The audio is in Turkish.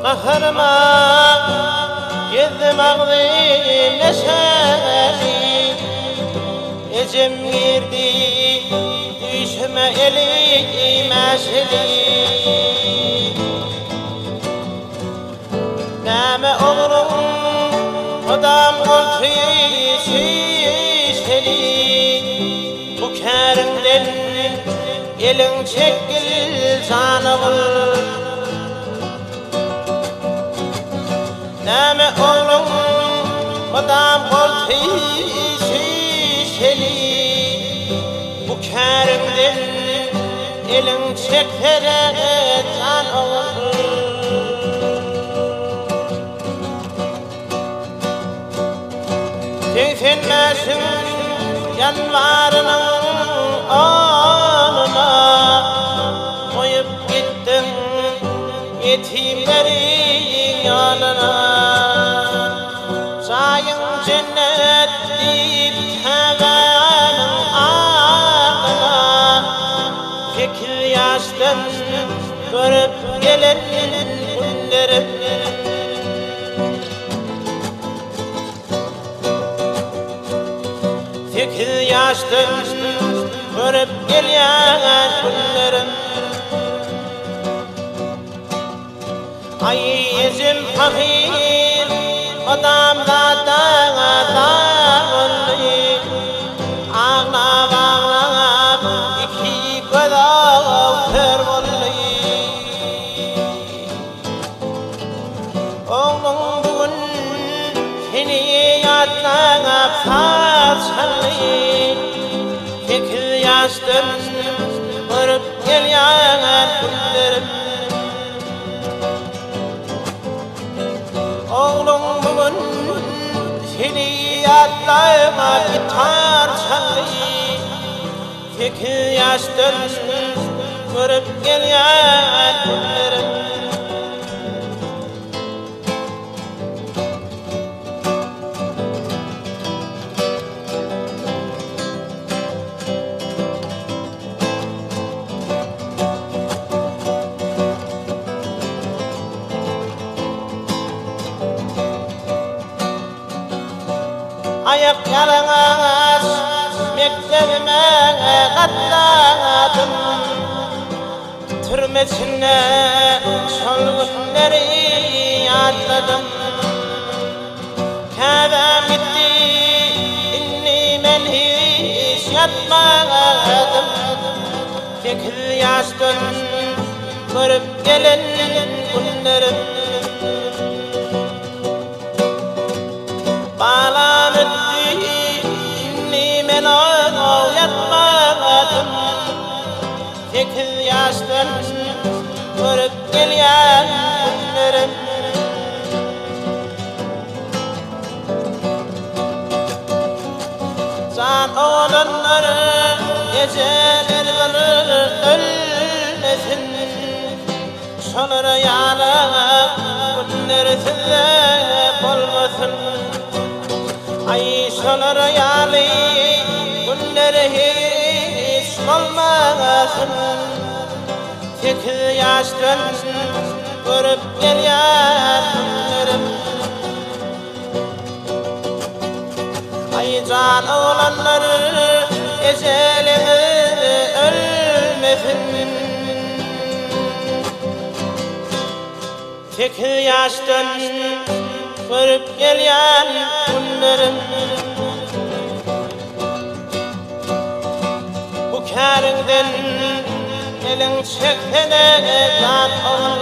Baharıma gezdim ağlayım neşeli, ecem girdi düşme elim eşeli. Deme oğlum odam koltuğu şişeli, bu kârimden elin çekil canıvır. Deme oğlum odam koltuğu şişeli, bu kârimden elin çekil canıvır. Tüfenmesin yanvarının anına, koyup gittim yetimlerin yanına. Sayın cennet deyip hevenin ardına, fikir yaştan görüp gelen günlerim. Fikir yaştan görüp gelen günlerim. Ay yüzüm fakir, odamda dağıldı, ağlap ağlap iki göz kör oldu. Oğlum bugün seni yadlap saçalı, fikir yaştan görüp gelen günlerim. Oğlum bugün seni yadlayma gitar çalı, fikir yaştan görüp gelen günlerim. Ayak yalangaz mektebime katladım, türmesine şol günleri yadladım. Kâbem gitti inni men hiç yatmadım, fikir yaştan görüp gelen günlerim. Bağlan etti inni men yatmadım, fikir yaştan görüp gelen günlerim. Can oğlanları geceler ölmesin, şolara yana günleri size olmasın. Ay şolara yâli günleri hiç olmasın, fikir yaştan görüp gelen günlerim. Ay can oğlanları ecelini ölmesin, fikir yaştan görüp gelen günlerim. Bu kârinden elin çekene can olur.